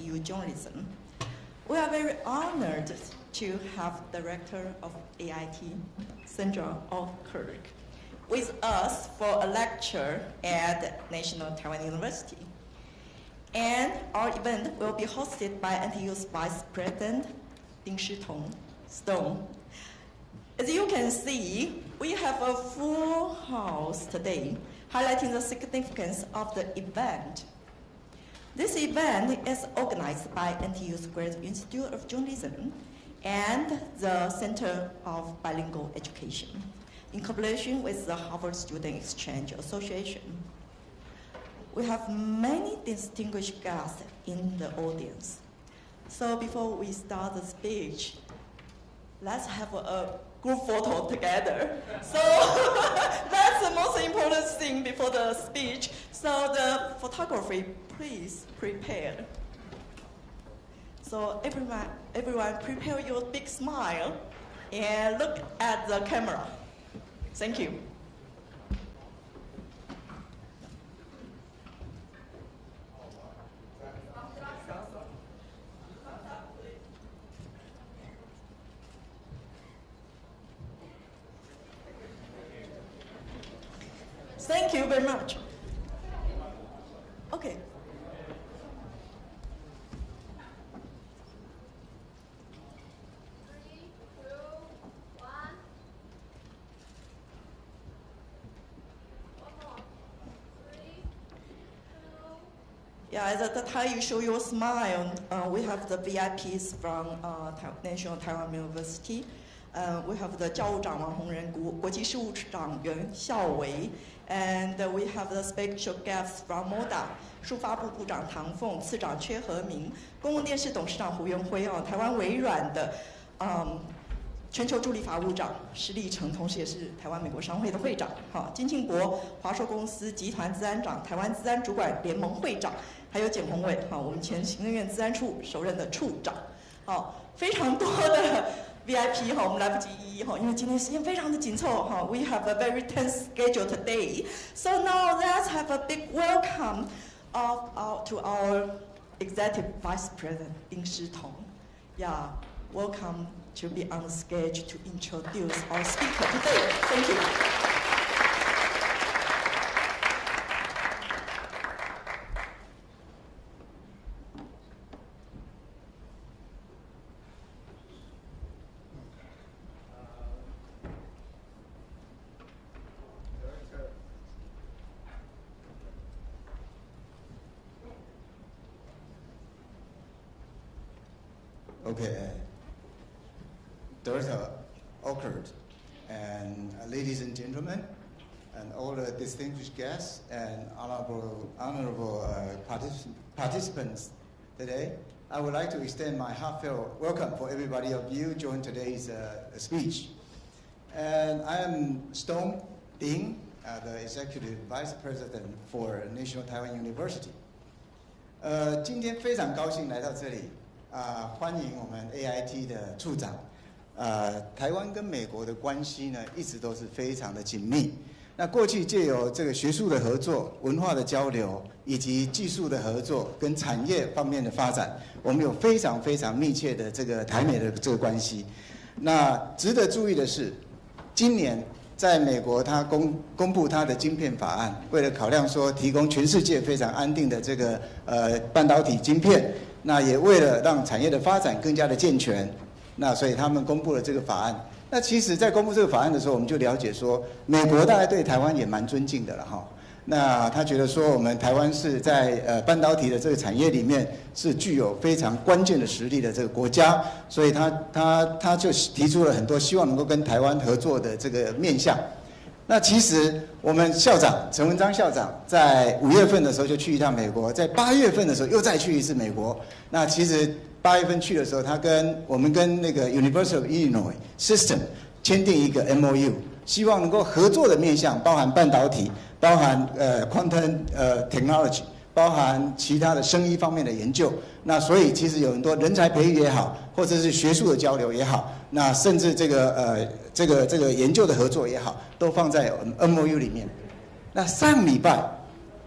NTU journalism. We are very honored to have Director of AIT, Sandra Alkirk, with us for a lecture at National Taiwan University. And our event will be hosted by NTU's Vice President, Stone. As you can see, we have a full house today, highlighting the significance of the event. This event is organized by NTU's Graduate Institute of Journalism and the Center of Bilingual Education, in collaboration with the Harvard Student Exchange Association. We have many distinguished guests in the audience. So before we start the speech, let's have a group photo together. So that's the most important thing before the speech. So the photography, please prepare. So everyone prepare your big smile and look at the camera. Thank you. Thank you very much. Okay. Yeah, at the time you show your smile, we have the VIPs from National Taiwan University. We have the 教务长王洪仁、国际事务长袁孝维 and we have the special guests from MODA 数发部部长唐凤、次长阙和明、公共电视董事长胡元辉台湾微软的全球助理法务长施立成，同时也是台湾美国商会的会长。金庆博华硕公司集团资安长、台湾资安主管联盟会长，还有简宏伟我们前行政院资安处首任的处长。非常多的 VIP 我们来不及一一因为今天时间非常的紧凑We have a very tense schedule today. So now let's have a big welcome to our Executive Vice President 丁诗彤. Yeah, welcome to be on the stage to introduce our speaker today. Thank you. Okay, Director Alkirk, and ladies and gentlemen, and all the distinguished guests and honorable participants today, I would like to extend my heartfelt welcome for everybody of you join today's speech. And I am Stone Ding, the Executive Vice President for National Taiwan University. 今天非常高兴来到这里。欢迎我们 AIT 的处长。台湾跟美国的关系呢，一直都是非常的紧密。那过去借由这个学术的合作、文化的交流，以及技术的合作跟产业方面的发展，我们有非常非常密切的这个台美的这个关系。那值得注意的是，今年在美国，它公布它的晶片法案，为了考量说提供全世界非常安定的这个半导体晶片。那也为了让产业的发展更加的健全，那所以他们公布了这个法案。那其实，在公布这个法案的时候，我们就了解说，美国大概对台湾也蛮尊敬的了哈。那他觉得说，我们台湾是在半导体的这个产业里面是具有非常关键的实力的这个国家，所以他就提出了很多希望能够跟台湾合作的这个面向。那其实我们校长陈文章校长在5月份的时候就去一趟美国，在8月份的时候又再去一次美国。那其实8月份去的时候，我们跟那个 University of Illinois System 签订一个 MOU， 希望能够合作的面向包含半导体，包含quantum technology， 包含其他的生医方面的研究。那所以其实有很多人才培育也好，或者是学术的交流也好，那甚至这个研究的合作也好，都放在MOU 里面。那上礼拜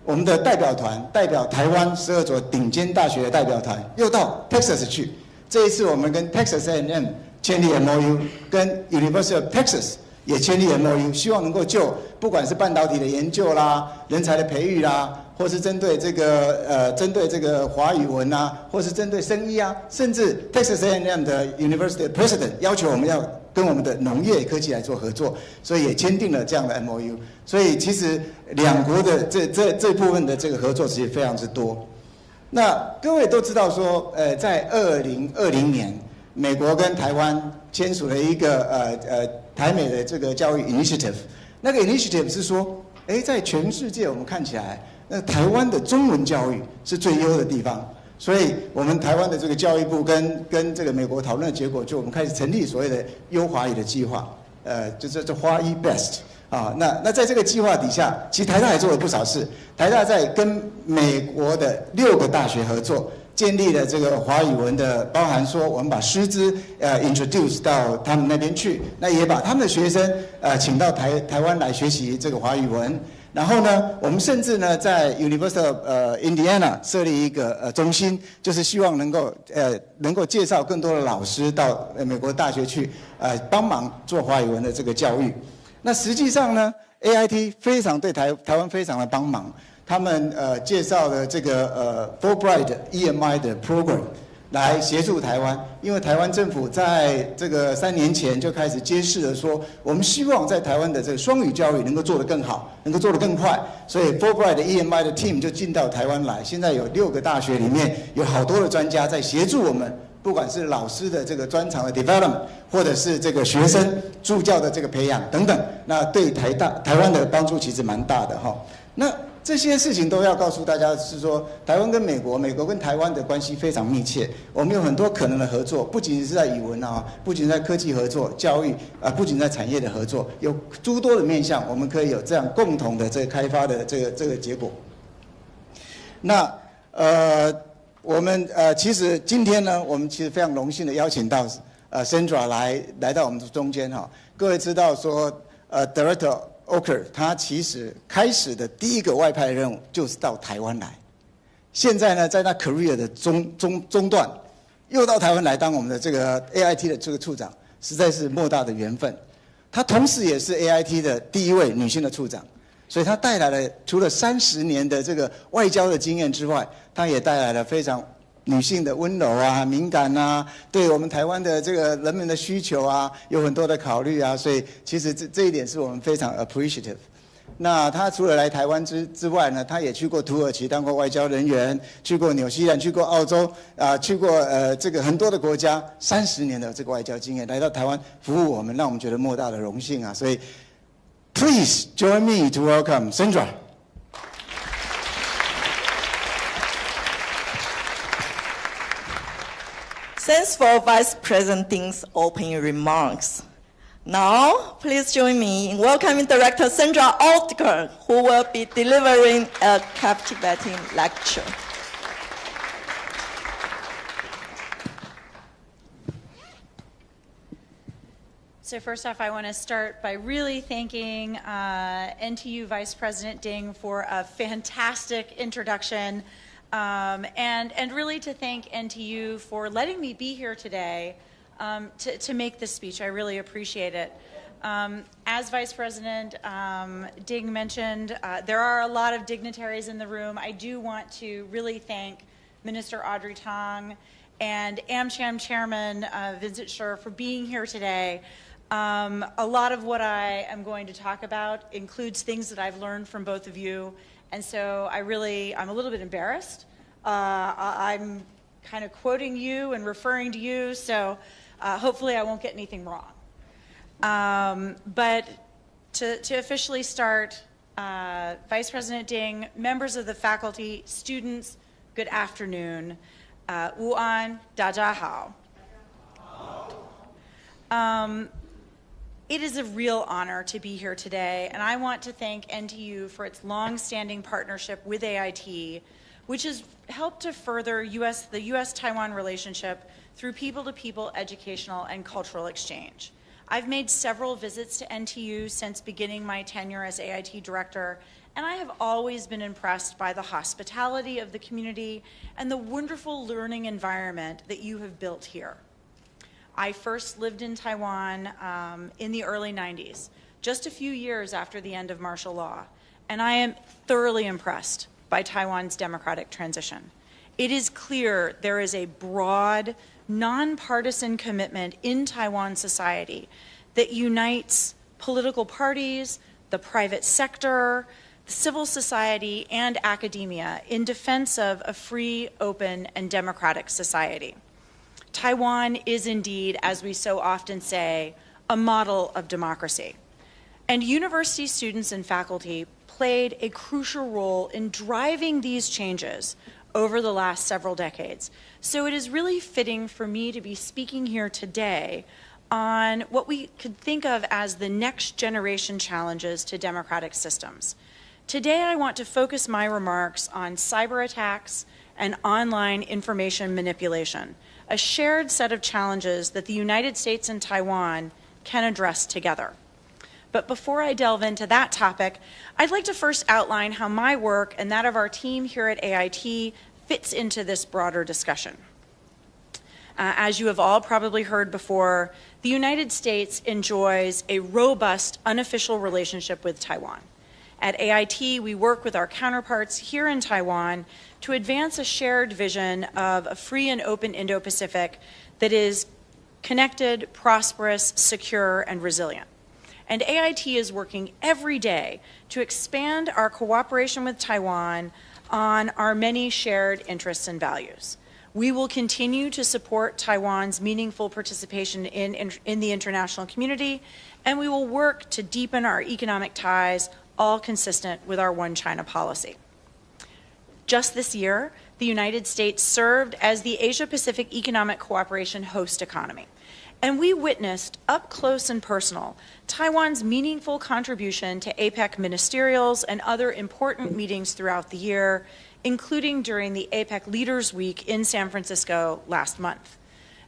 我们的代表团代表台湾12所顶尖大学的代表团又到 Texas 去。这一次我们跟 Texas A&M 签立 MOU， 跟 University of Texas 也签立 MOU， 希望能够就不管是半导体的研究啦、人才的培育啦，或是针对这个华语文啊，或是针对生医啊，甚至 Texas A&M 的 University President 要求我们要跟我们的农业科技来做合作，所以也签订了这样的 MOU。所以其实两国的这部分的这个合作其实非常之多。那各位都知道说，在2020年，美国跟台湾签署了一个台美的这个教育 initiative。那个 initiative 是说，在全世界我们看起来，那台湾的中文教育是最优的地方。所以我们台湾的这个教育部跟这个美国讨论的结果，就我们开始成立所谓的优华语的计划，就是这华语 best 啊。那在这个计划底下，其实台大也做了不少事。台大在跟美国的6个大学合作，建立了这个华语文的，包含说我们把师资introduce 到他们那边去，那也把他们的学生请到台湾来学习这个华语文。然后呢，我们甚至呢在 University of Indiana 设立一个中心，就是希望能够介绍更多的老师到美国大学去帮忙做华语文的这个教育。那实际上呢 ，AIT 非常对台湾非常的帮忙，他们介绍了这个Fulbright EMI 的 program 来协助台湾，因为台湾政府在这个3年前就开始揭示了说，我们希望在台湾的这个双语教育能够做得更好，能够做得更快，所以 Fulbright EMI 的 team 就进到台湾来。现在有6个大学里面有好多的专家在协助我们，不管是老师的这个专长的 development， 或者是这个学生助教的这个培养等等，那对台湾的帮助其实蛮大的哈。那这些事情都要告诉大家，是说台湾跟美国跟台湾的关系非常密切。我们有很多可能的合作，不仅是在语文啊，不仅在科技合作、教育不仅在产业的合作，有诸多的面向，我们可以有这样共同的这个开发的这个结果。那我们其实今天呢，我们其实非常荣幸的邀请到Sandra 来到我们的中间哈。各位知道说Director Oker 他其实开始的第一个外派任务就是到台湾来，现在呢在他 career 的中段，又到台湾来当我们的这个 AIT 的这个处长，实在是莫大的缘分。他同时也是 AIT 的第一位女性的处长，所以他带来了除了30年的这个外交的经验之外，他也带来了非常女性的温柔啊、敏感啊，对我们台湾的这个人们的需求啊，有很多的考虑啊，所以其实这一点是我们非常 appreciative。那他除了来台湾之外呢，他也去过土耳其当过外交人员，去过纽西兰，去过澳洲去过这个很多的国家，30年的这个外交经验，来到台湾服务我们，让我们觉得莫大的荣幸啊。所以 ，Please join me to welcome Sandra。Thanks for Vice President Ding's opening remarks. Now, please join me in welcoming Director Sandra Oker, who will be delivering a captivating lecture. So first off, I want to start by really thanking NTU Vice President Ding for a fantastic introduction. And really to thank NTU for letting me be here today to make this speech. I really appreciate it. As Vice President Ding mentioned, there are a lot of dignitaries in the room. I do want to really thank Minister Audrey Tang and AmCham Chairman Vincent Sher for being here today. A lot of what I am going to talk about includes things that I've learned from both of you. And so I'm a little bit embarrassed. I'm kind of quoting you and referring to you, so hopefully I won't get anything wrong. But to officially start, Vice President Ding, members of the faculty, students, good afternoon. Wu An, Da Jia Hao. It is a real honor to be here today, and I want to thank NTU for its long-standing partnership with AIT, which has helped to further the U.S.-Taiwan relationship through people-to-people educational and cultural exchange. I've made several visits to NTU since beginning my tenure as AIT director, and I have always been impressed by the hospitality of the community and the wonderful learning environment that you have built here. I first lived in Taiwan in the early 90s, just a few years after the end of martial law, and I am thoroughly impressed by Taiwan's democratic transition. It is clear there is a broad, nonpartisan commitment in Taiwan society that unites political parties, the private sector, civil society, and academia in defense of a free, open, and democratic society. Taiwan is indeed, as we so often say, a model of democracy. And university students and faculty played a crucial role in driving these changes over the last several decades. So it is really fitting for me to be speaking here today on what we could think of as the next generation challenges to democratic systems. Today I want to focus my remarks on cyber attacks and online information manipulation, a shared set of challenges that the United States and Taiwan can address together. But before I delve into that topic, I'd like to first outline how my work and that of our team here at AIT fits into this broader discussion. As you have all probably heard before, the United States enjoys a robust, unofficial relationship with Taiwan. At AIT, we work with our counterparts here in Taiwan to advance a shared vision of a free and open Indo-Pacific that is connected, prosperous, secure, and resilient. And AIT is working every day to expand our cooperation with Taiwan on our many shared interests and values. We will continue to support Taiwan's meaningful participation in the international community, and we will work to deepen our economic ties, all consistent with our One China policy. Just this year, the United States served as the Asia-Pacific Economic Cooperation host economy, and we witnessed up close and personal Taiwan's meaningful contribution to APEC ministerials and other important meetings throughout the year, including during the APEC Leaders Week in San Francisco last month.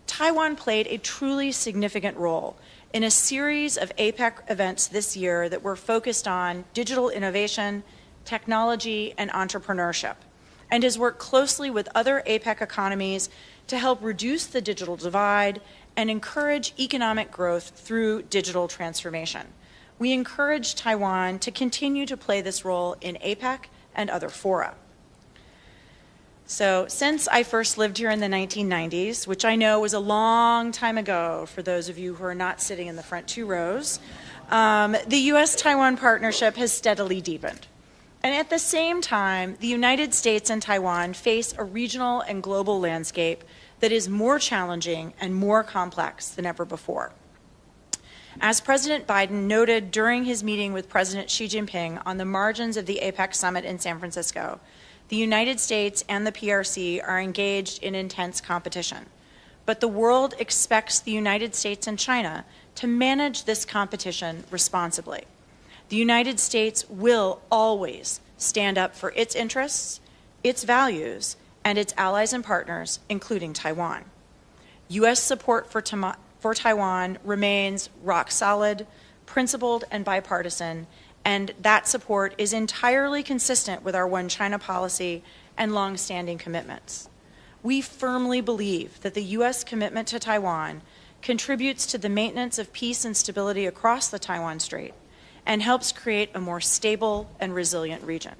Taiwan played a truly significant role in a series of APEC events this year that were focused on digital innovation, technology, and entrepreneurship, and has worked closely with other APEC economies to help reduce the digital divide and encourage economic growth through digital transformation. We encourage Taiwan to continue to play this role in APEC and other fora. So since I first lived here in the 1990s, which I know was a long time ago for those of you who are not sitting in the front two rows, the U.S.-Taiwan partnership has steadily deepened. And at the same time, the United States and Taiwan face a regional and global landscape that is more challenging and more complex than ever before. As President Biden noted during his meeting with President Xi Jinping on the margins of the APEC summit in San Francisco, the United States and the PRC are engaged in intense competition. But the world expects the United States and China to manage this competition responsibly. The United States will always stand up for its interests, its values, and its allies and partners, including Taiwan. U.S. support for Taiwan remains rock solid, principled, and bipartisan, and that support is entirely consistent with our One China policy and long-standing commitments. We firmly believe that the U.S. commitment to Taiwan contributes to the maintenance of peace and stability across the Taiwan Strait and helps create a more stable and resilient region.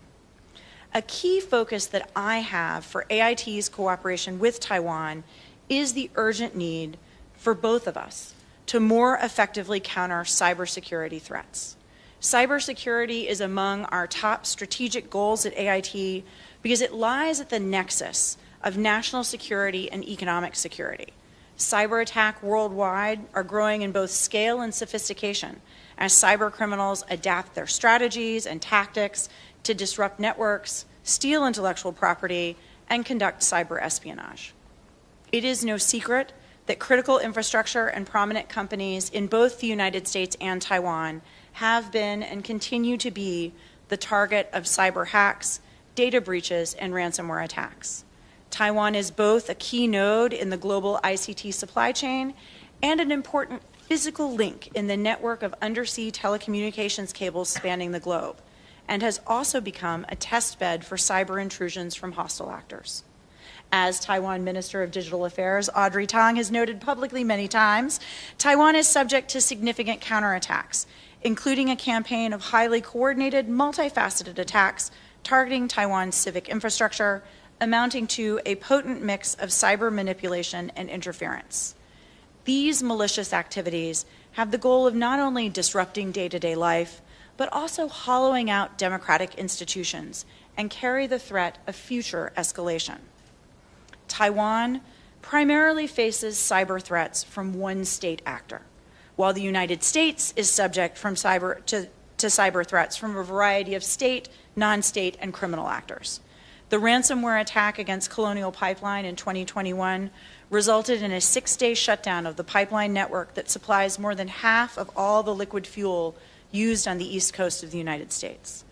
A key focus that I have for AIT's cooperation with Taiwan is the urgent need for both of us to more effectively counter cybersecurity threats. Cybersecurity is among our top strategic goals at AIT because it lies at the nexus of national security and economic security. Cyber attacks worldwide are growing in both scale and sophistication as cyber criminals adapt their strategies and tactics to disrupt networks, steal intellectual property, and conduct cyber espionage. It is no secret that critical infrastructure and prominent companies in both the United States and Taiwan have been and continue to be the target of cyber hacks, data breaches, and ransomware attacks. Taiwan is both a key node in the global ICT supply chain and an important physical link in the network of undersea telecommunications cables spanning the globe, and has also become a test bed for cyber intrusions from hostile actors. As Taiwan Minister of Digital Affairs Audrey Tang has noted publicly many times, Taiwan is subject to significant counterattacks, including a campaign of highly coordinated, multifaceted attacks targeting Taiwan's civic infrastructure, amounting to a potent mix of cyber manipulation and interference. These malicious activities have the goal of not only disrupting day-to-day life, but also hollowing out democratic institutions and carry the threat of future escalation. Taiwan primarily faces cyber threats from one state actor, while the United States is subject to cyber threats from a variety of state, non-state, and criminal actors. The ransomware attack against Colonial Pipeline in 2021 resulted in a 6-day shutdown of the pipeline network that supplies more than half of all the liquid fuel used on the east coast of the United States.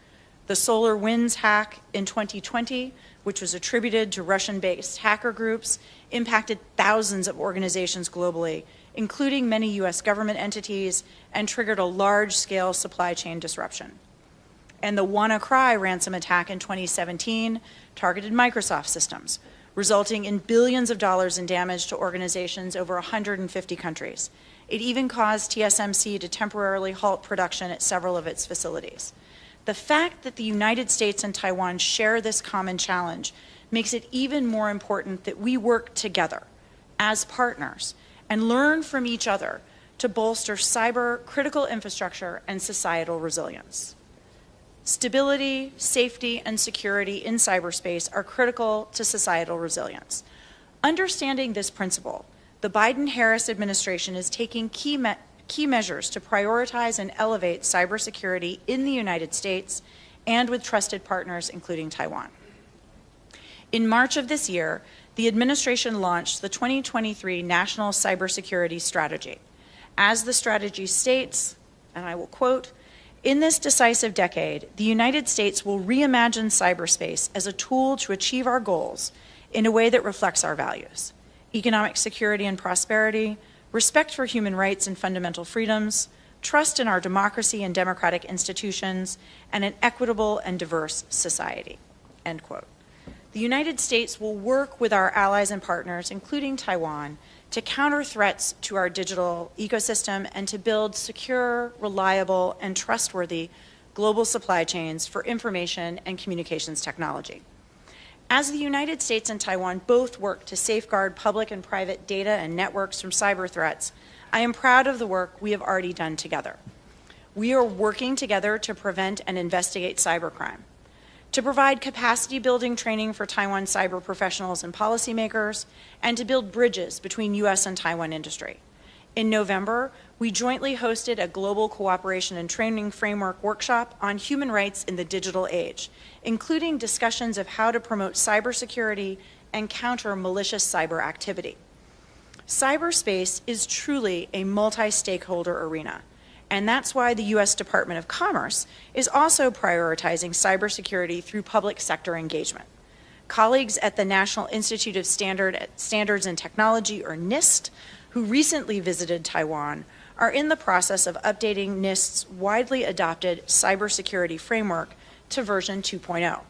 The SolarWinds hack in 2020, which was attributed to Russian-based hacker groups, impacted thousands of organizations globally, including many U.S. government entities, and triggered a large-scale supply chain disruption. And the WannaCry ransom attack in 2017 targeted Microsoft systems, resulting in billions of dollars in damage to organizations over 150 countries. It even caused TSMC to temporarily halt production at several of its facilities. The fact that the United States and Taiwan share this common challenge makes it even more important that we work together as partners and learn from each other to bolster cyber critical infrastructure and societal resilience. Stability, safety, and security in cyberspace are critical to societal resilience. Understanding this principle, the Biden-Harris administration is taking key measures to prioritize and elevate cybersecurity in the United States and with trusted partners, including Taiwan. In March of this year, the administration launched the 2023 National Cybersecurity Strategy. As the strategy states, and I will quote, "In this decisive decade, the United States will reimagine cyberspace as a tool to achieve our goals in a way that reflects our values: economic security and prosperity, respect for human rights and fundamental freedoms, trust in our democracy and democratic institutions, and an equitable and diverse society." End quote. The United States will work with our allies and partners, including Taiwan, to counter threats to our digital ecosystem and to build secure, reliable, and trustworthy global supply chains for information and communications technology. As the United States and Taiwan both work to safeguard public and private data and networks from cyber threats, I am proud of the work we have already done together. We are working together to prevent and investigate cybercrime, to provide capacity building training for Taiwan cyber professionals and policymakers, and to build bridges between U.S. and Taiwan industry. In November, we jointly hosted a global cooperation and training framework workshop on human rights in the digital age, including discussions of how to promote cybersecurity and counter malicious cyber activity. Cyberspace is truly a multi-stakeholder arena, and that's why the U.S. Department of Commerce is also prioritizing cybersecurity through public sector engagement. Colleagues at the National Institute of Standards and Technology, or NIST, who recently visited Taiwan, are in the process of updating NIST's widely adopted cybersecurity framework to version 2.0.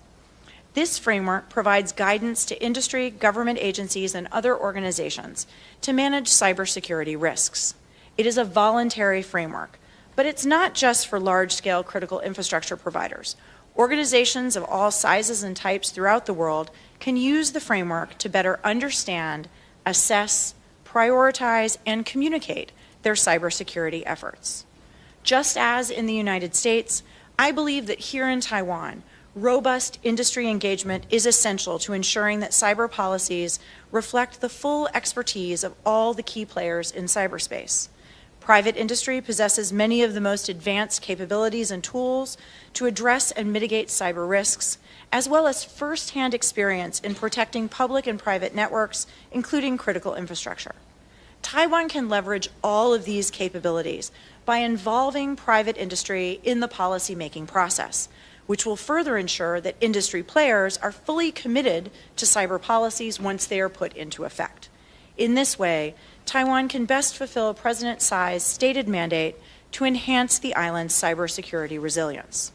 This framework provides guidance to industry, government agencies, and other organizations to manage cybersecurity risks. It is a voluntary framework, but it's not just for large-scale critical infrastructure providers. Organizations of all sizes and types throughout the world can use the framework to better understand, assess, prioritize, and communicate their cybersecurity efforts. Just as in the United States, I believe that here in Taiwan, robust industry engagement is essential to ensuring that cyber policies reflect the full expertise of all the key players in cyberspace. Private industry possesses many of the most advanced capabilities and tools to address and mitigate cyber risks, as well as first-hand experience in protecting public and private networks, including critical infrastructure. Taiwan can leverage all of these capabilities by involving private industry in the policy-making process, which will further ensure that industry players are fully committed to cyber policies once they are put into effect. In this way, Taiwan can best fulfill President Tsai's stated mandate to enhance the island's cybersecurity resilience.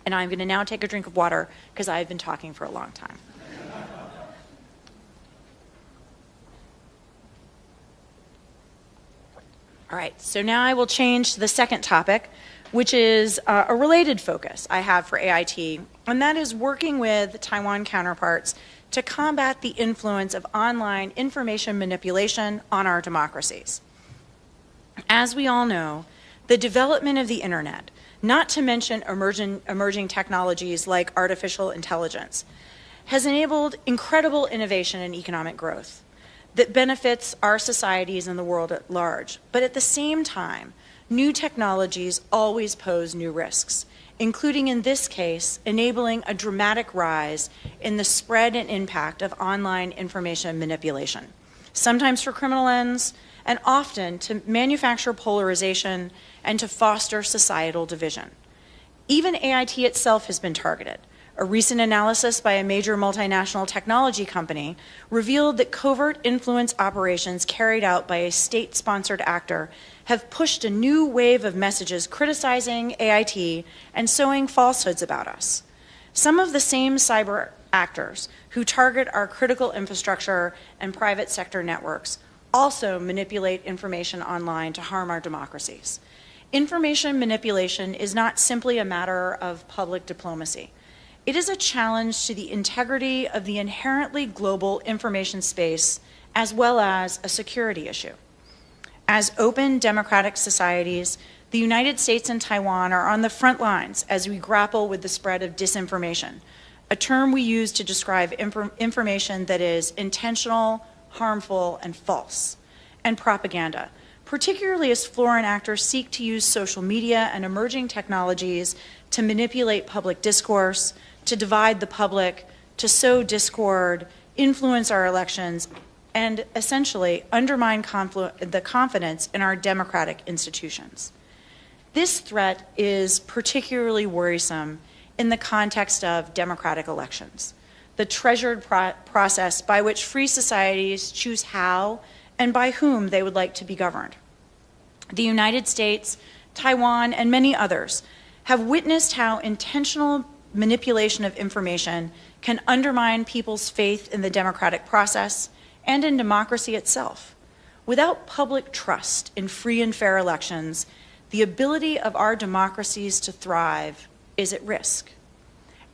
And I'm going to now take a drink of water because I've been talking for a long time. All right, so now I will change to the second topic, which is a related focus I have for AIT, and that is working with Taiwan counterparts to combat the influence of online information manipulation on our democracies. As we all know, the development of the internet, not to mention emerging technologies like artificial intelligence, has enabled incredible innovation and economic growth that benefits our societies and the world at large. But at the same time, new technologies always pose new risks, including in this case, enabling a dramatic rise in the spread and impact of online information manipulation, sometimes for criminal ends, and often to manufacture polarization and to foster societal division. Even AIT itself has been targeted. A recent analysis by a major multinational technology company revealed that covert influence operations carried out by a state-sponsored actor have pushed a new wave of messages criticizing AIT and sowing falsehoods about us. Some of the same cyber actors who target our critical infrastructure and private sector networks also manipulate information online to harm our democracies. Information manipulation is not simply a matter of public diplomacy. It is a challenge to the integrity of the inherently global information space, as well as a security issue. As open democratic societies, the United States and Taiwan are on the front lines as we grapple with the spread of disinformation, a term we use to describe information that is intentional, harmful, and false, and propaganda, particularly as foreign actors seek to use social media and emerging technologies to manipulate public discourse, to divide the public, to sow discord, influence our elections, and essentially undermine the confidence in our democratic institutions. This threat is particularly worrisome in the context of democratic elections, the treasured process by which free societies choose how and by whom they would like to be governed. The United States, Taiwan, and many others have witnessed how intentional manipulation of information can undermine people's faith in the democratic process and in democracy itself. Without public trust in free and fair elections, the ability of our democracies to thrive is at risk.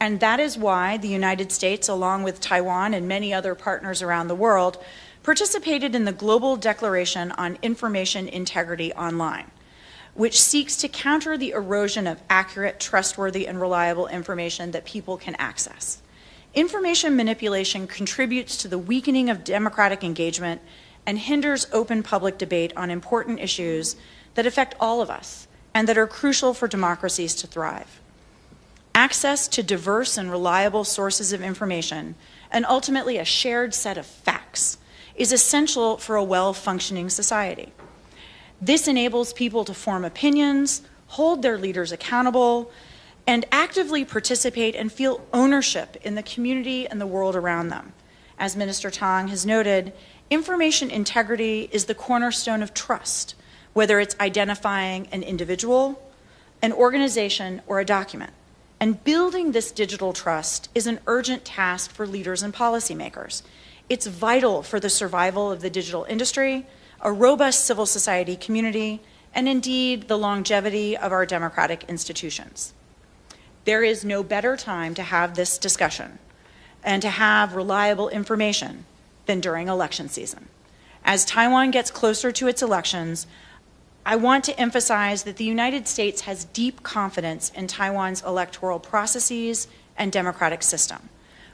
And that is why the United States, along with Taiwan and many other partners around the world, participated in the Global Declaration on Information Integrity Online, which seeks to counter the erosion of accurate, trustworthy, and reliable information that people can access. Information manipulation contributes to the weakening of democratic engagement and hinders open public debate on important issues that affect all of us and that are crucial for democracies to thrive. Access to diverse and reliable sources of information, and ultimately a shared set of facts, is essential for a well-functioning society. This enables people to form opinions, hold their leaders accountable, and actively participate and feel ownership in the community and the world around them. As Minister Tang has noted, information integrity is the cornerstone of trust, whether it's identifying an individual, an organization, or a document. And building this digital trust is an urgent task for leaders and policymakers. It's vital for the survival of the digital industry, a robust civil society community, and indeed the longevity of our democratic institutions. There is no better time to have this discussion and to have reliable information than during election season. As Taiwan gets closer to its elections, I want to emphasize that the United States has deep confidence in Taiwan's electoral processes and democratic system.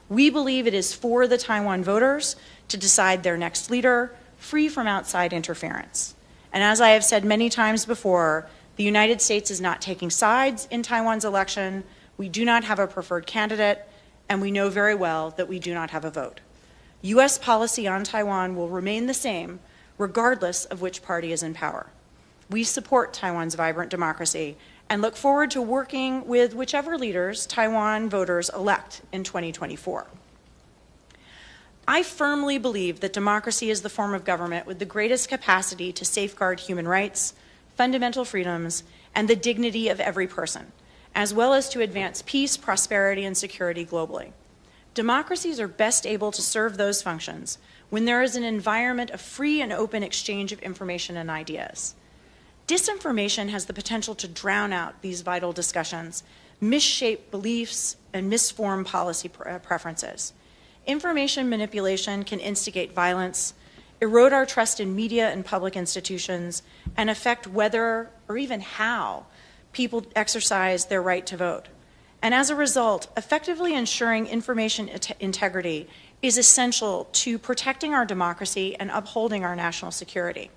We believe it is for the Taiwan voters to decide their next leader, free from outside interference. And as I have said many times before, the United States is not taking sides in Taiwan's election. We do not have a preferred candidate, and we know very well that we do not have a vote. U.S. policy on Taiwan will remain the same, regardless of which party is in power. We support Taiwan's vibrant democracy and look forward to working with whichever leaders Taiwan voters elect in 2024. I firmly believe that democracy is the form of government with the greatest capacity to safeguard human rights, fundamental freedoms, and the dignity of every person, as well as to advance peace, prosperity, and security globally. Democracies are best able to serve those functions when there is an environment of free and open exchange of information and ideas. Disinformation has the potential to drown out these vital discussions, misshape beliefs, and misform policy preferences. Information manipulation can instigate violence, erode our trust in media and public institutions, and affect whether or even how people exercise their right to vote. And as a result, effectively ensuring information integrity is essential to protecting our democracy and upholding our national security.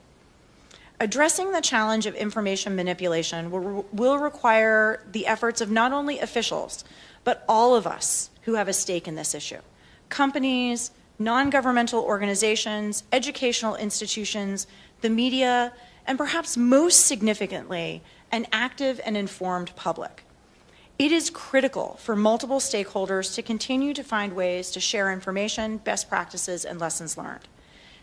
Addressing the challenge of information manipulation will require the efforts of not only officials, but all of us who have a stake in this issue. Companies, non-governmental organizations, educational institutions, the media, and perhaps most significantly, an active and informed public. It is critical for multiple stakeholders to continue to find ways to share information, best practices, and lessons learned.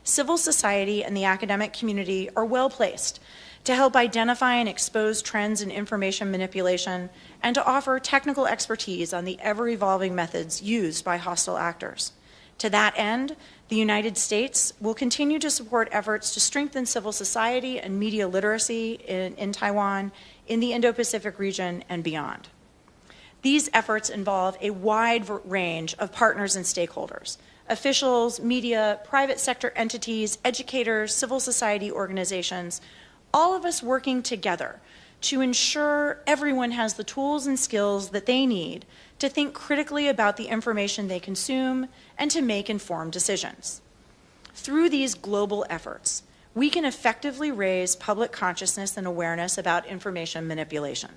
Civil society and the academic community are well placed to help identify and expose trends in information manipulation and to offer technical expertise on the ever-evolving methods used by hostile actors. To that end, the United States will continue to support efforts to strengthen civil society and media literacy in Taiwan, in the Indo-Pacific region, and beyond. These efforts involve a wide range of partners and stakeholders: officials, media, private sector entities, educators, civil society organizations, all of us working together to ensure everyone has the tools and skills that they need to think critically about the information they consume and to make informed decisions. Through these global efforts, we can effectively raise public consciousness and awareness about information manipulation.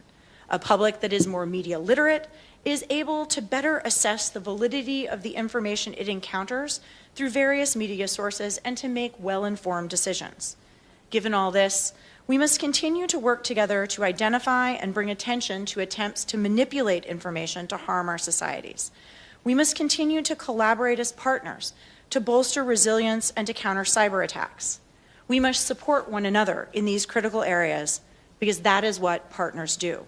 A public that is more media literate is able to better assess the validity of the information it encounters through various media sources and to make well-informed decisions. Given all this, we must continue to work together to identify and bring attention to attempts to manipulate information to harm our societies. We must continue to collaborate as partners to bolster resilience and to counter cyber attacks. We must support one another in these critical areas because that is what partners do.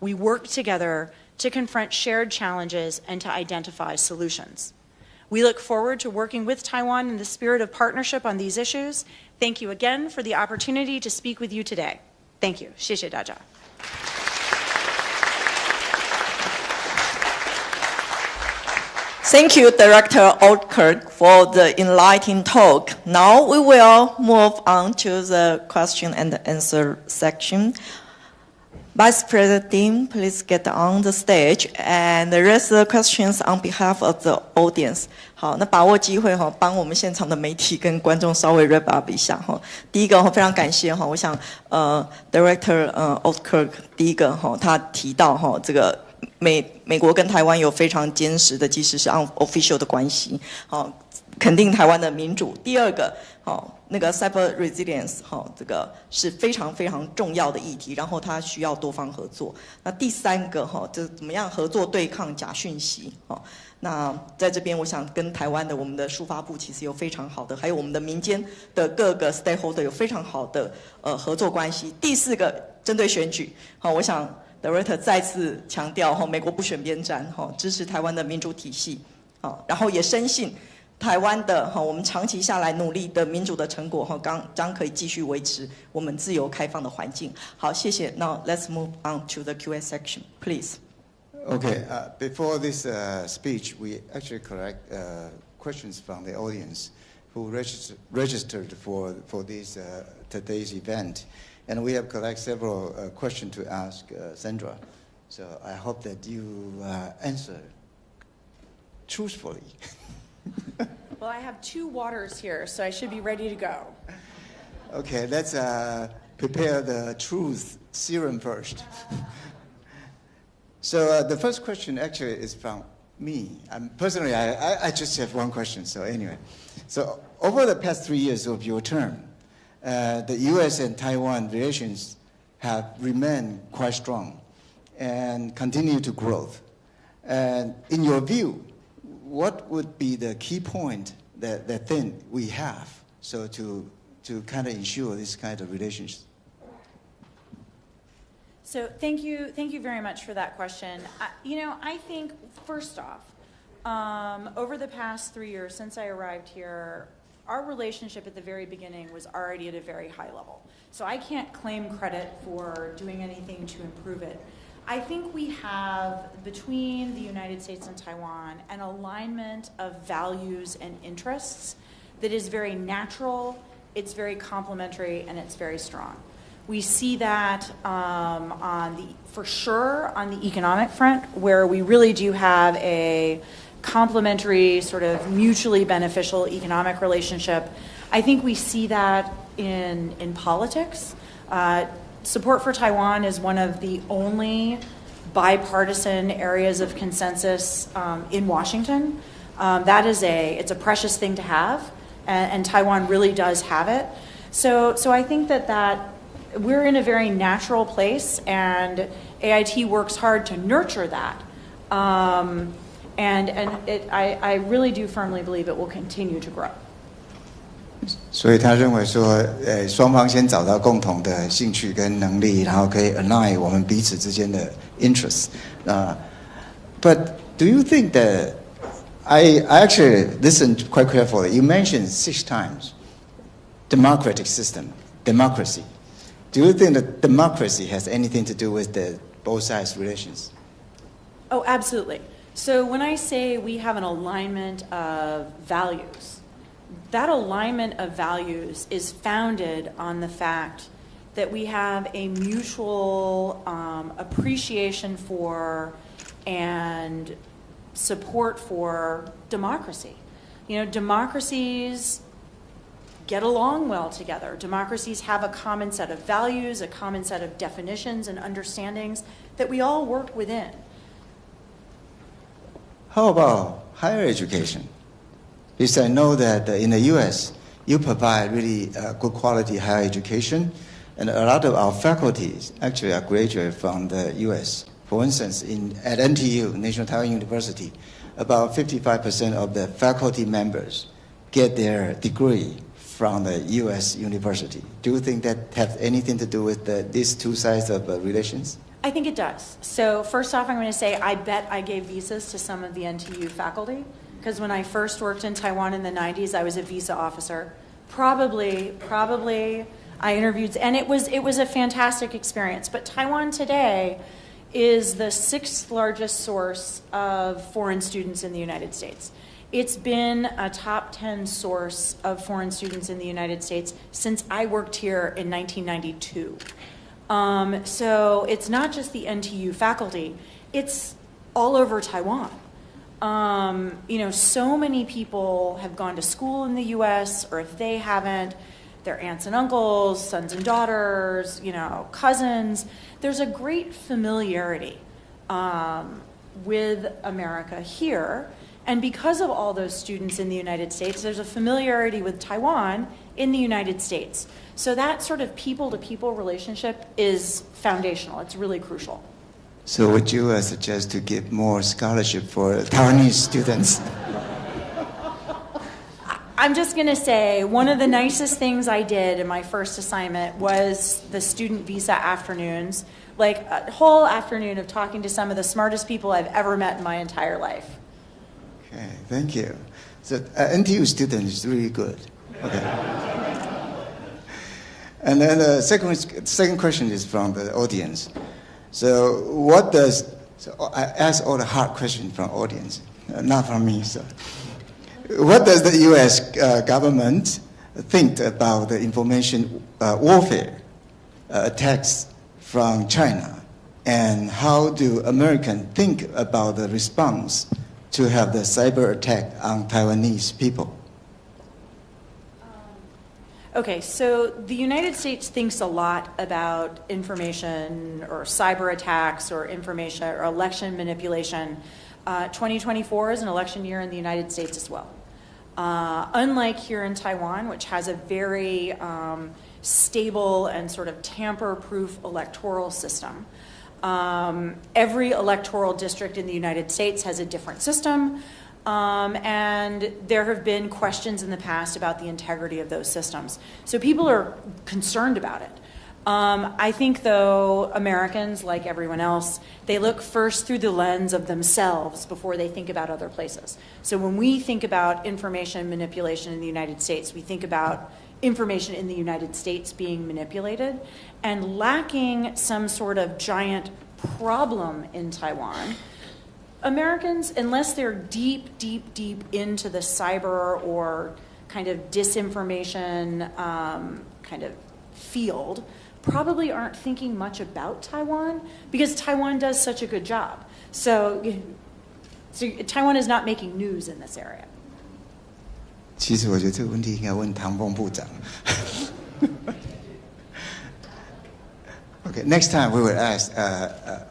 We work together to confront shared challenges and to identify solutions. We look forward to working with Taiwan in the spirit of partnership on these issues. Thank you again for the opportunity to speak with you today. Thank you. 谢谢大家. Thank you, Director Oldkirk, for the enlightening talk. Now we will move on to the question and answer section. Vice President Ding, please get on the stage and raise the questions on behalf of the audience. 好，那把握机会哈，帮我们现场的媒体跟观众稍微 wrap up 一下哈。第一个非常感谢哈，我想Director Oldkirk 第一个哈，他提到哈这个美国跟台湾有非常坚实的，即使是 unofficial 的关系，好，肯定台湾的民主。第二个，好，那个 cyber resilience， 好，这个是非常非常重要的议题，然后它需要多方合作。那第三个，哈，就是怎么样合作对抗假讯息，好。那在这边，我想跟台湾的我们的数发部其实有非常好的，还有我们的民间的各个 stakeholder 有非常好的合作关系。第四个，针对选举，好，我想 Director 再次强调，哈，美国不选边站，哈，支持台湾的民主体系，好，然后也深信台湾的哈我们长期下来努力的民主的成果，哈，将可以继续维持我们自由开放的环境。好，谢谢。Now let's move on to the Q&A section, please. Okay, before this speech, we actually collect questions from the audience who registered for this today's event. And we have collected several questions to ask Sandra. So I hope that you answer truthfully. Well, I have 2 waters here, so I should be ready to go. Okay, let's prepare the truth serum first. So the first question actually is from me. Personally, I just have one question, so anyway. So over the past 3 years of your term, the U.S. and Taiwan relations have remained quite strong and continue to grow. And in your view, what would be the key point the thing we have, so to kind of ensure this kind of relations? So thank you very much for that question. I think first off, over the past 3 years since I arrived here, our relationship at the very beginning was already at a very high level. So I can't claim credit for doing anything to improve it. I think we have, between the United States and Taiwan, an alignment of values and interests that is very natural, it's very complementary, and it's very strong. We see that for sure on the economic front, where we really do have a complementary, sort of mutually beneficial economic relationship. I think we see that in politics. Support for Taiwan is one of the only bipartisan areas of consensus in Washington. It's a precious thing to have, and Taiwan really does have it. So I think that we're in a very natural place, and AIT works hard to nurture that. I really do firmly believe it will continue to grow. 所以他认为说，双方先找到共同的兴趣跟能力，然后可以 align 我们彼此之间的 interests. But do you think that I actually listened quite carefully. You mentioned 6 times democratic system, democracy. Do you think that democracy has anything to do with the both sides relations? Oh, absolutely. So when I say we have an alignment of values, that alignment of values is founded on the fact that we have a mutual appreciation for and support for democracy. You know, democracies get along well together. Democracies have a common set of values, a common set of definitions and understandings that we all work within. How about higher education? Because I know that in the U.S., you provide really good quality higher education, and a lot of our faculties actually are graduated from the U.S. For instance, at NTU, National Taiwan University, about 55% of the faculty members get their degree from the U.S. university. Do you think that has anything to do with these two sides of relations? I think it does. So first off, I'm going to say I bet I gave visas to some of the NTU faculty, because when I first worked in Taiwan in the 90s, I was a visa officer. Probably I interviewed, and it was a fantastic experience. But Taiwan today is the 6th largest source of foreign students in the United States. It's been a top 10 source of foreign students in the United States since I worked here in 1992. So it's not just the NTU faculty, it's all over Taiwan. You know, so many people have gone to school in the U.S., or if they haven't, their aunts and uncles, sons and daughters, you know, cousins. There's a great familiarity with America here. And because of all those students in the United States, there's a familiarity with Taiwan in the United States. So that sort of people-to-people relationship is foundational. It's really crucial. So would you suggest to give more scholarship for Taiwanese students? I'm just going to say one of the nicest things I did in my first assignment was the student visa afternoons, like a whole afternoon of talking to some of the smartest people I've ever met in my entire life. Okay, thank you. So NTU student is really good. Okay. And then the second question is from the audience. So I ask all the hard questions from audience, not from me. So what does the U.S. government think about the information warfare attacks from China? And how do Americans think about the response to have the cyber attack on Taiwanese people? Okay, so the United States thinks a lot about information or cyber attacks or information or election manipulation. 2024 is an election year in the United States as well. Unlike here in Taiwan, which has a very stable and sort of tamper-proof electoral system, every electoral district in the United States has a different system. And there have been questions in the past about the integrity of those systems. So people are concerned about it. I think, though, Americans, like everyone else, they look first through the lens of themselves before they think about other places. So when we think about information manipulation in the United States, we think about information in the United States being manipulated, and lacking some sort of giant problem in Taiwan. Americans, unless they're deep, deep, deep into the cyber or kind of disinformation kind of field, probably aren't thinking much about Taiwan because Taiwan does such a good job. So Taiwan is not making news in this area. 其实我觉得这个问题应该问唐凤部长。Okay, next time we will ask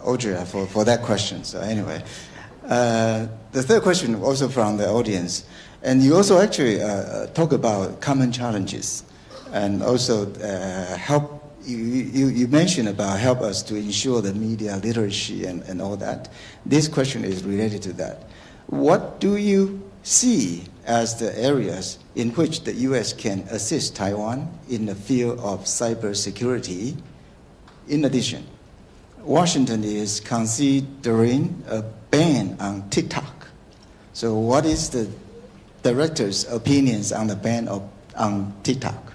Audrey for that question. So anyway, the third question also from the audience, and you also actually talk about common challenges, and also help. You mentioned about help us to ensure the media literacy and all that. This question is related to that. What do you see as the areas in which the U.S. can assist Taiwan in the field of cybersecurity? In addition, Washington is considering a ban on TikTok. So what is the director's opinions on the ban on TikTok?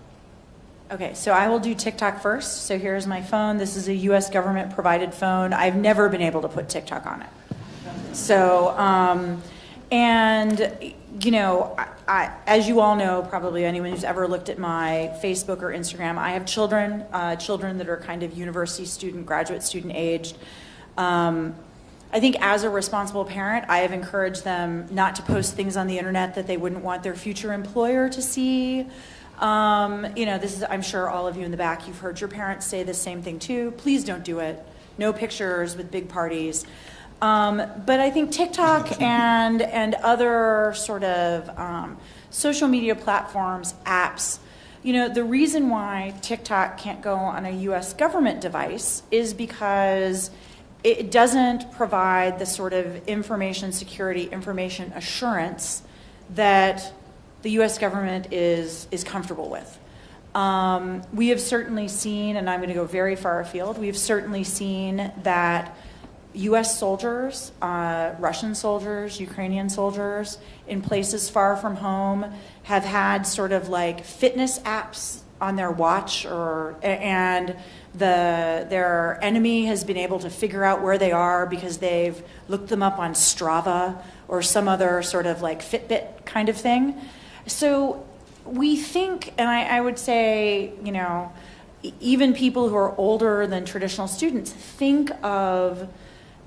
Okay, so I will do TikTok first. So here's my phone. This is a U.S. government-provided phone. I've never been able to put TikTok on it. So, and, you know, as you all know, probably anyone who's ever looked at my Facebook or Instagram, I have children that are kind of university student, graduate student aged. I think as a responsible parent, I have encouraged them not to post things on the internet that they wouldn't want their future employer to see. You know, this is, I'm sure all of you in the back, you've heard your parents say the same thing too. Please don't do it. No pictures with big parties. But I think TikTok and other sort of social media platforms, apps, you know, the reason why TikTok can't go on a U.S. government device is because it doesn't provide the sort of information security, information assurance that the U.S. government is comfortable with. We have certainly seen, and I'm going to go very far afield, we have certainly seen that U.S. soldiers, Russian soldiers, Ukrainian soldiers in places far from home have had sort of like fitness apps on their watch, and their enemy has been able to figure out where they are because they've looked them up on Strava or some other sort of like Fitbit kind of thing. So we think, and I would say, you know, even people who are older than traditional students think of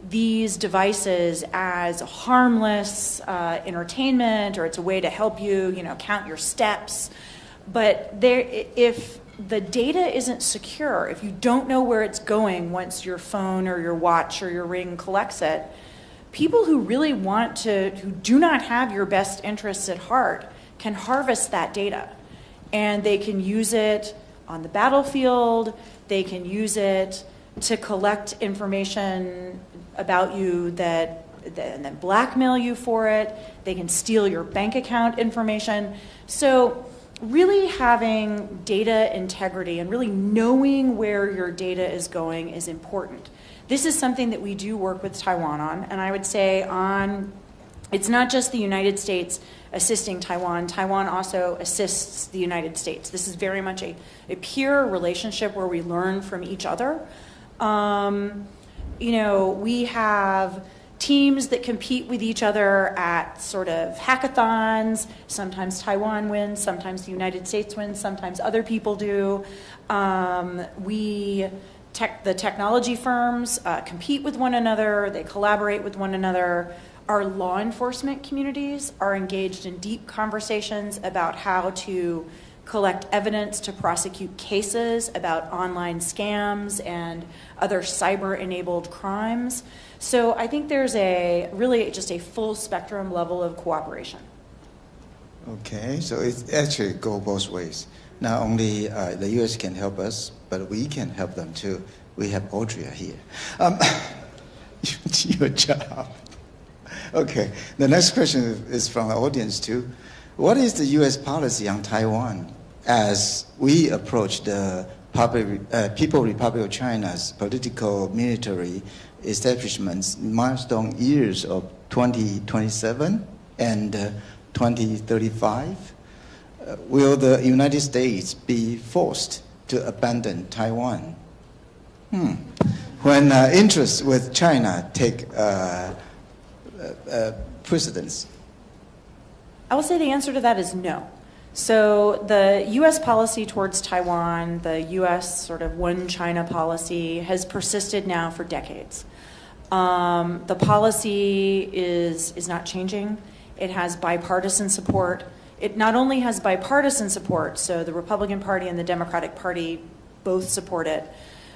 these devices as harmless entertainment, or it's a way to help you, you know, count your steps. But if the data isn't secure, if you don't know where it's going once your phone or your watch or your ring collects it, people who really who do not have your best interests at heart can harvest that data. And they can use it on the battlefield, they can use it to collect information about you and then blackmail you for it. They can steal your bank account information. So really having data integrity and really knowing where your data is going is important. This is something that we do work with Taiwan on, and I would say it's not just the United States assisting Taiwan. Taiwan also assists the United States. This is very much a peer relationship where we learn from each other. You know, we have teams that compete with each other at sort of hackathons. Sometimes Taiwan wins, sometimes the United States wins, sometimes other people do. The technology firms compete with one another, they collaborate with one another. Our law enforcement communities are engaged in deep conversations about how to collect evidence to prosecute cases about online scams and other cyber-enabled crimes. So I think there's really just a full spectrum level of cooperation. Okay, so it actually goes both ways. Not only the U.S. can help us, but we can help them too. We have Audrey here. Your job. Okay. The next question is from the audience too. What is the U.S. policy on Taiwan as we approach the People's Republic of China's political military establishment's milestone years of 2027 and 2035? Will the United States be forced to abandon Taiwan? When interests with China take precedence? I will say the answer to that is no. So the U.S. policy towards Taiwan, the U.S. sort of one China policy, has persisted now for decades. The policy is not changing. It has bipartisan support. It not only has bipartisan support, so the Republican Party and the Democratic Party both support it,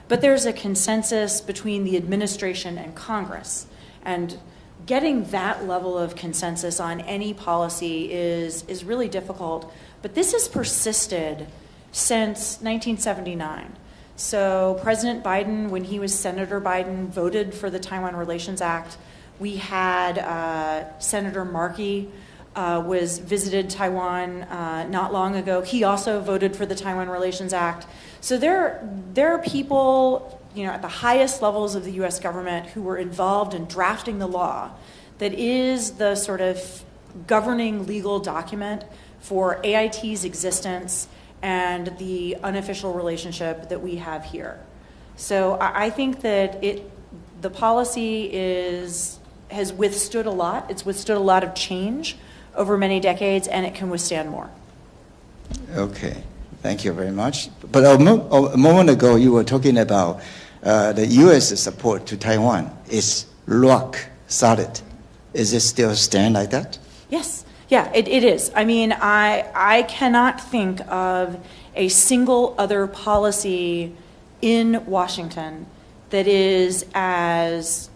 but there's a consensus between the administration and Congress. And getting that level of consensus on any policy is really difficult. But this has persisted since 1979. So President Biden, when he was Senator Biden, voted for the Taiwan Relations Act. We had Senator Markey visited Taiwan not long ago. He also voted for the Taiwan Relations Act. So there are people, at the highest levels of the U.S. government who were involved in drafting the law that is the sort of governing legal document for AIT's existence and the unofficial relationship that we have here. So I think that the policy has withstood a lot. It's withstood a lot of change over many decades, and it can withstand more. Okay, thank you very much. But a moment ago, you were talking about the U.S. support to Taiwan is rock solid. Is it still stand like that? Yes. Yeah, it is. I mean, I cannot think of a single other policy in Washington that is as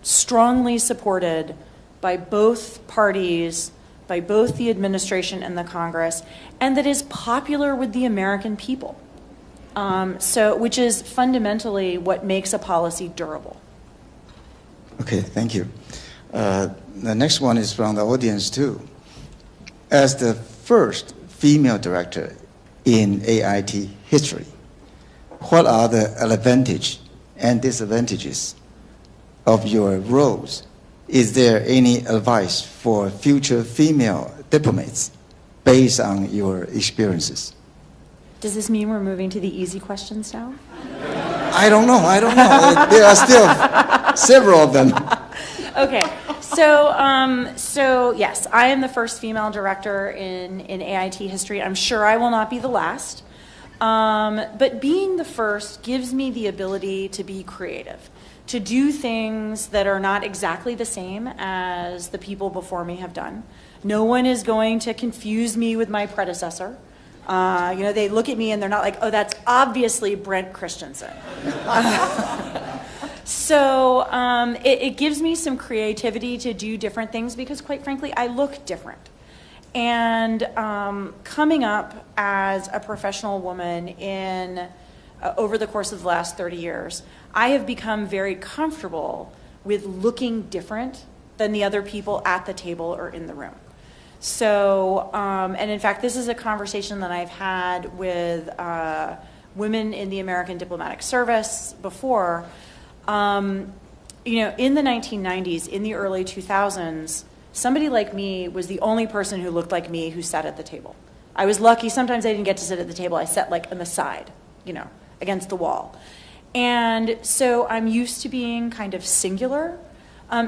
strongly supported by both parties, by both the administration and the Congress, and that is popular with the American people. Which is fundamentally what makes a policy durable. Okay, thank you. The next one is from the audience too. As the first female director in AIT history, what are the advantages and disadvantages of your roles? Is there any advice for future female diplomats based on your experiences? Does this mean we're moving to the easy questions now? I don't know. There are still several of them. Okay, so yes, I am the first female director in AIT history. I'm sure I will not be the last, but being the first gives me the ability to be creative, to do things that are not exactly the same as the people before me have done. No one is going to confuse me with my predecessor. They look at me and they're not like, oh, that's obviously Brent Christensen. So it gives me some creativity to do different things because, quite frankly, I look different. And coming up as a professional woman over the course of the last 30 years, I have become very comfortable with looking different than the other people at the table or in the room. So, and in fact, this is a conversation that I've had with women in the American Diplomatic Service before. In the 1990s, in the early 2000s, somebody like me was the only person who looked like me who sat at the table. I was lucky. Sometimes I didn't get to sit at the table. I sat like on the side, against the wall. And so I'm used to being kind of singular.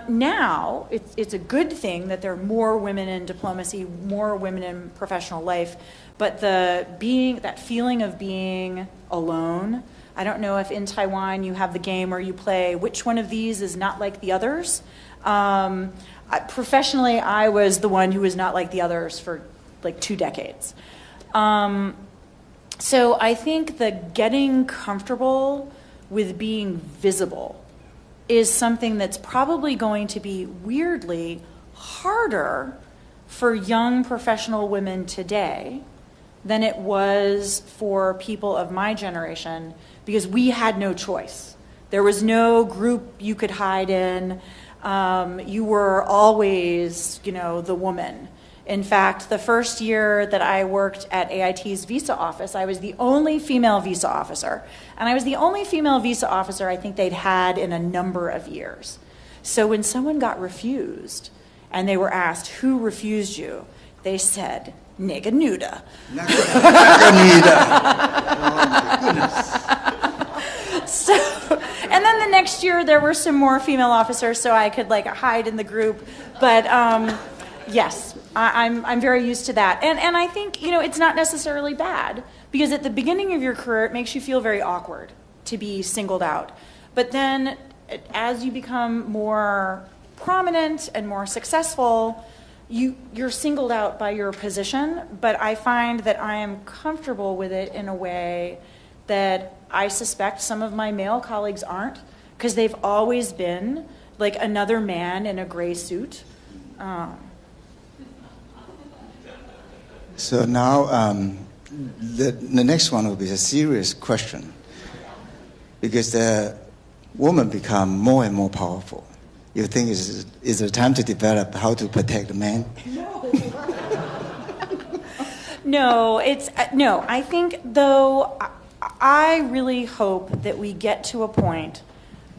Now, it's a good thing that there are more women in diplomacy, more women in professional life, but that feeling of being alone, I don't know if in Taiwan you have the game where you play which one of these is not like the others. Professionally, I was the one who was not like the others for like 2 decades. So I think that getting comfortable with being visible is something that's probably going to be weirdly harder for young professional women today than it was for people of my generation, because we had no choice. There was no group you could hide in. You were always, the woman. In fact, the first year that I worked at AIT's visa office, I was the only female visa officer. And I was the only female visa officer I think they'd had in a number of years. So when someone got refused and they were asked, who refused you? They said, nigga nuda. Nigga nuda. Oh my goodness. So, and then the next year there were some more female officers so I could hide in the group. But yes, I'm very used to that. And I think, it's not necessarily bad because at the beginning of your career, it makes you feel very awkward to be singled out. But then as you become more prominent and more successful, you're singled out by your position, but I find that I am comfortable with it in a way that I suspect some of my male colleagues aren't, because they've always been like another man in a gray suit. So now the next one will be a serious question, because the woman become more and more powerful. You think is it time to develop how to protect the man? No, no. I think though, I really hope that we get to a point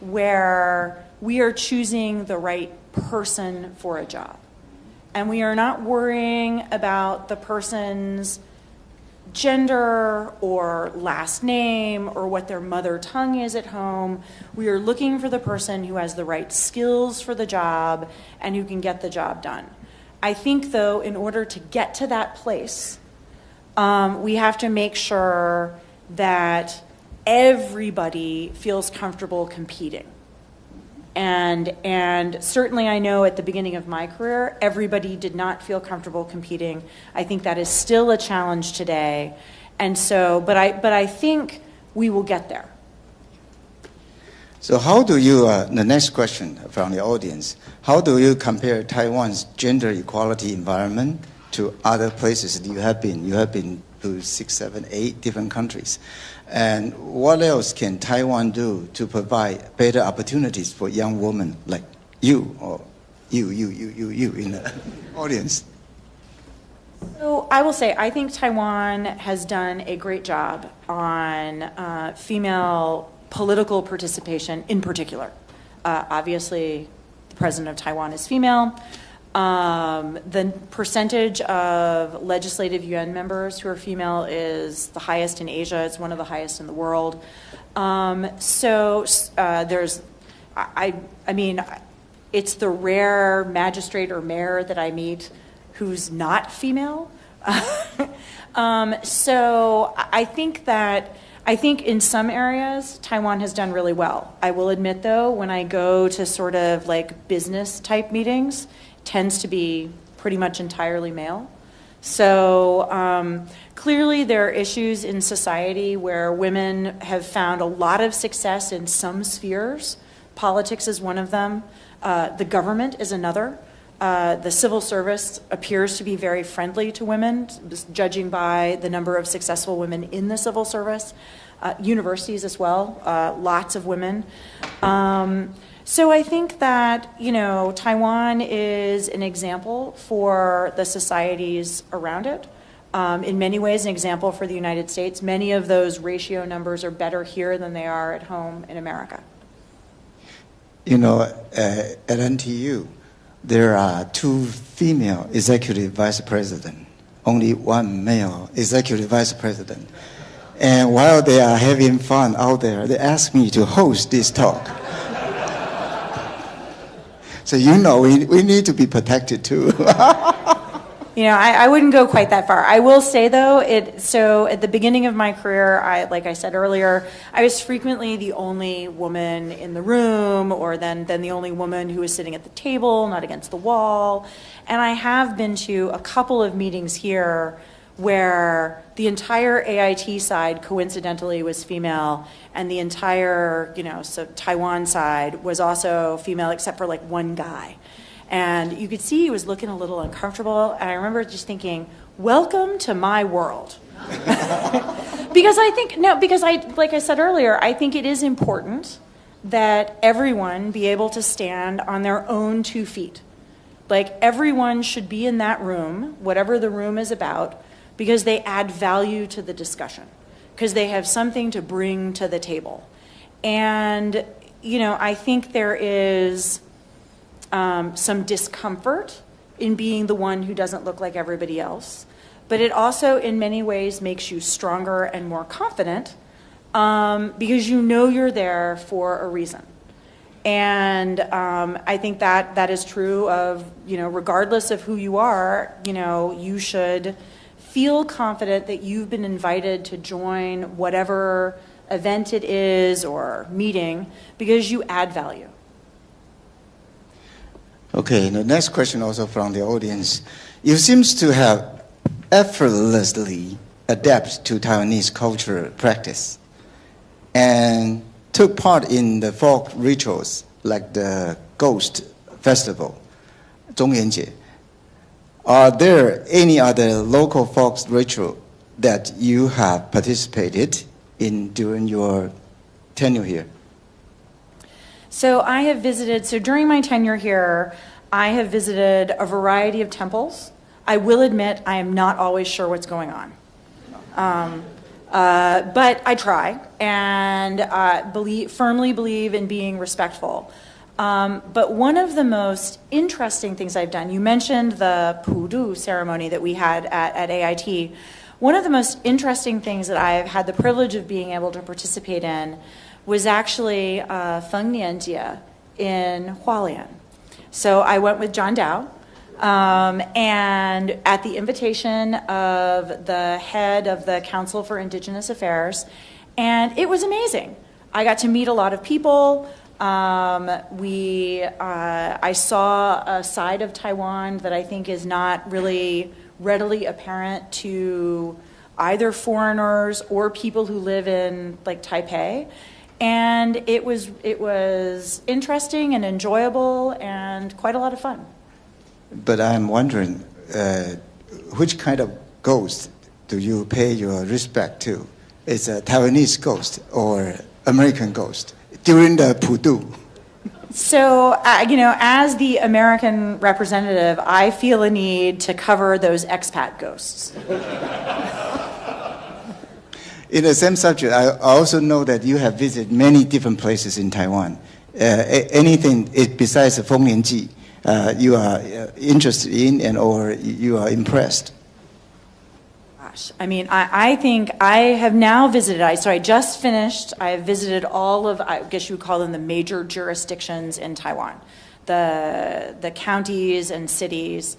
where we are choosing the right person for a job, and we are not worrying about the person's gender or last name or what their mother tongue is at home. We are looking for the person who has the right skills for the job and who can get the job done. I think, though, in order to get to that place, we have to make sure that everybody feels comfortable competing. And certainly I know at the beginning of my career, everybody did not feel comfortable competing. I think that is still a challenge today. And so, but I think we will get there. So how do you, the next question from the audience, how do you compare Taiwan's gender equality environment to other places that you have been? You have been to 6, 7, 8 different countries. And what else can Taiwan do to provide better opportunities for young women like you, or you in the audience? So I will say, I think Taiwan has done a great job on female political participation in particular. Obviously, the president of Taiwan is female. The percentage of legislative UN members who are female is the highest in Asia. It's one of the highest in the world. There's, I mean, it's the rare magistrate or mayor that I meet who's not female. So I think in some areas, Taiwan has done really well. I will admit, though, when I go to sort of like business type meetings, tends to be pretty much entirely male. So clearly there are issues in society where women have found a lot of success in some spheres. Politics is one of them. The government is another. The civil service appears to be very friendly to women, judging by the number of successful women in the civil service. Universities as well, lots of women. So I think that, Taiwan is an example for the societies around it. In many ways, an example for the United States. Many of those ratio numbers are better here than they are at home in America. At NTU, there are 2 female executive vice presidents, only 1 male executive vice president. And while they are having fun out there, they asked me to host this talk. So we need to be protected too. I wouldn't go quite that far. I will say, though, so at the beginning of my career, like I said earlier, I was frequently the only woman in the room, or then the only woman who was sitting at the table, not against the wall. And I have been to a couple of meetings here where the entire AIT side coincidentally was female, and the entire, so Taiwan side was also female except for like one guy. And you could see he was looking a little uncomfortable, and I remember just thinking, welcome to my world. Because like I said earlier, I think it is important that everyone be able to stand on their own 2 feet. Like everyone should be in that room, whatever the room is about, because they add value to the discussion, because they have something to bring to the table. And, you know, I think there is some discomfort in being the one who doesn't look like everybody else, but it also in many ways makes you stronger and more confident because you know you're there for a reason. And I think that is true of, you know, regardless of who you are, you know, you should feel confident that you've been invited to join whatever event it is or meeting because you add value. Okay, the next question also from the audience. You seem to have effortlessly adapted to Taiwanese cultural practice and took part in the folk rituals like the Ghost Festival, 中元节. Are there any other local folk ritual that you have participated in during your tenure here? So during my tenure here, I have visited a variety of temples. I will admit I am not always sure what's going on. But I try and firmly believe in being respectful. But one of the most interesting things I've done, you mentioned the Pudu ceremony that we had at AIT. One of the most interesting things that I've had the privilege of being able to participate in was actually Fengnianjie in Hualien. So I went with John Dow, and at the invitation of the head of the Council for Indigenous Affairs, and it was amazing. I got to meet a lot of people. I saw a side of Taiwan that I think is not really readily apparent to either foreigners or people who live in like Taipei. And it was interesting and enjoyable and quite a lot of fun. But I'm wondering, which kind of ghost do you pay your respect to? Is a Taiwanese ghost or American ghost during the Pudu? So, you know, as the American representative, I feel a need to cover those expat ghosts. In the same subject, I also know that you have visited many different places in Taiwan. Anything besides the Fengnianjie you are interested in or you are impressed? Gosh, I mean, I think I have now visited, so I just finished, I have visited all of, I guess you would call them the major jurisdictions in Taiwan, the counties and cities.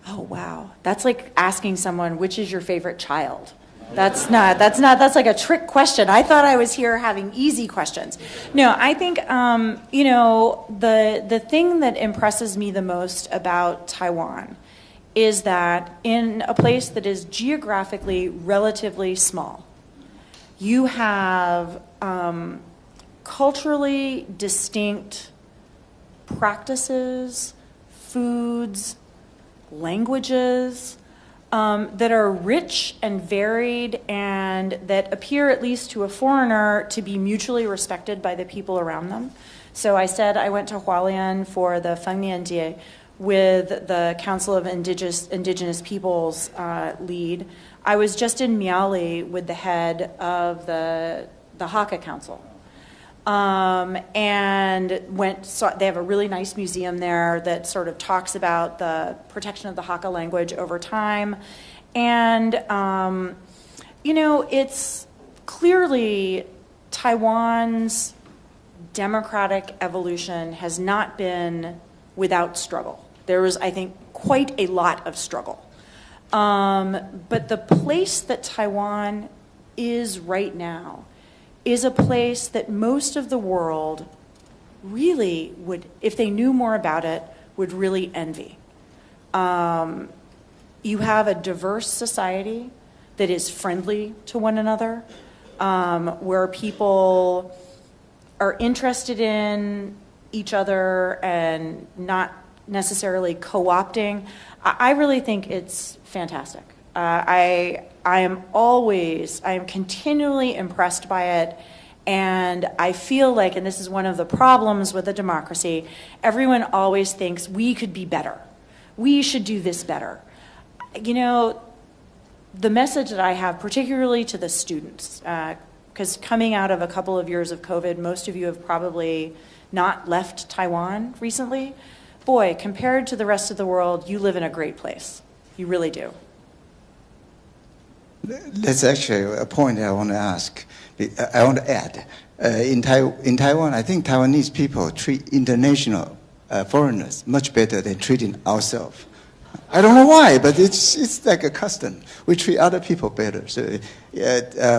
Oh, wow. That's like asking someone, which is your favorite child? That's like a trick question. I thought I was here having easy questions. No, I think, you know, the thing that impresses me the most about Taiwan is that in a place that is geographically relatively small, you have culturally distinct practices, foods, languages that are rich and varied and that appear, at least to a foreigner, to be mutually respected by the people around them. So I said I went to Hualien for the Fengnianjie with the Council of Indigenous Peoples lead. I was just in Miaoli with the head of the Hakka Council. And they have a really nice museum there that sort of talks about the protection of the Hakka language over time. And, you know, it's clearly Taiwan's democratic evolution has not been without struggle. There was, I think, quite a lot of struggle. But the place that Taiwan is right now is a place that most of the world really would, if they knew more about it, would really envy. You have a diverse society that is friendly to one another, where people are interested in each other and not necessarily co-opting. I really think it's fantastic. I am continually impressed by it. And I feel like, and this is one of the problems with a democracy, everyone always thinks we could be better. We should do this better. You know, the message that I have, particularly to the students, because coming out of a couple of years of COVID, most of you have probably not left Taiwan recently. Boy, compared to the rest of the world, you live in a great place. You really do. That's actually a point I want to ask. I want to add. In Taiwan, I think Taiwanese people treat international foreigners much better than treating ourselves. I don't know why, but it's like a custom. We treat other people better. So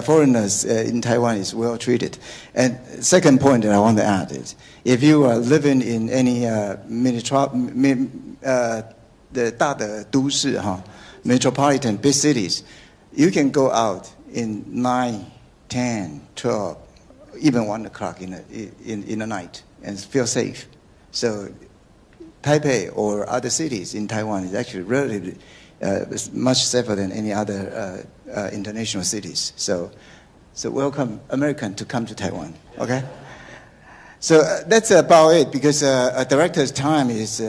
foreigners in Taiwan is well treated. And second point that I want to add is, if you are living in any 的大的都市哈 metropolitan big cities, you can go out in 9, 10, 12, even 1 o'clock in the night and feel safe. So Taipei or other cities in Taiwan is actually relatively much safer than any other international cities. So welcome American to come to Taiwan. Okay. So that's about it, because a director's time is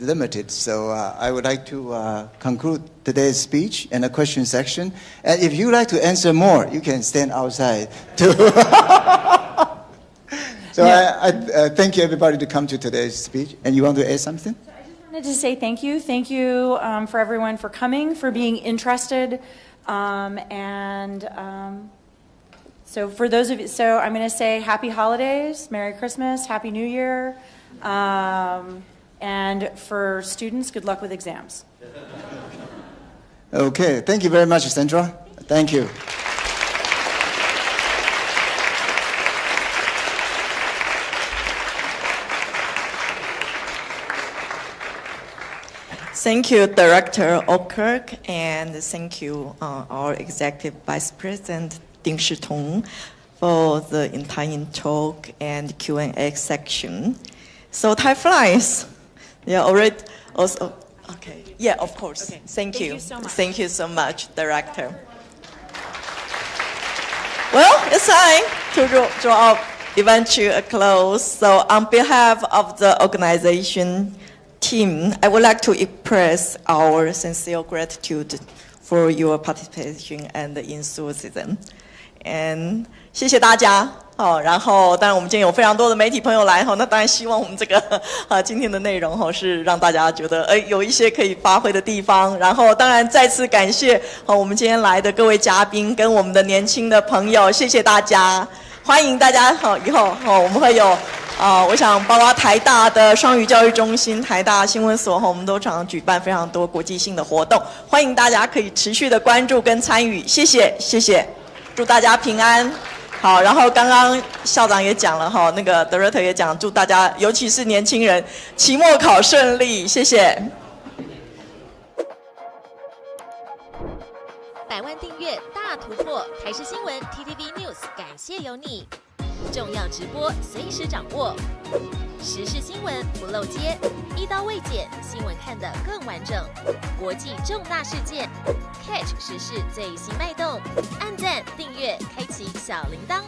limited. So I would like to conclude today's speech and a question section. And if you'd like to answer more, you can stand outside too. So yeah. I thank you everybody to come to today's speech. And you want to add something? So I just wanted to say thank you. Thank you for everyone for coming, for being interested. So for those of you, so I'm going to say happy holidays, Merry Christmas, Happy New Year. And for students, good luck with exams. Okay, thank you very much, Sandra. Thank you. Thank you, Director Okirk, and thank you, our Executive Vice President Ding Shitong, for the entire talk and Q&A section. So Thai flies, yeah, already also, okay, yeah, of course. Okay. Thank you so much. Thank you so much, Director. Well, it's time to draw our event to a close. So on behalf of the organization team, I would like to express our sincere gratitude for your participation and enthusiasm. And 谢谢大家。然后当然我们今天有非常多的媒体朋友来，那当然希望我们这个今天的内容是让大家觉得有一些可以发挥的地方。然后当然再次感谢我们今天来的各位嘉宾跟我们的年轻的朋友，谢谢大家，欢迎大家以后我们会有我想包括台大的双语教育中心、台大新闻所我们都常举办非常多国际性的活动，欢迎大家可以持续的关注跟参与，谢谢谢谢，祝大家平安。好，然后刚刚校长也讲了那个 Director 也讲，祝大家尤其是年轻人期末考顺利，谢谢。100万订阅大突破，台视新闻 TTVNews 感谢有你，重要直播随时掌握，时事新闻不漏接，一刀未剪，新闻看得更完整，国际重大事件 catch 时事最新脉动，按赞订阅，开启小铃铛。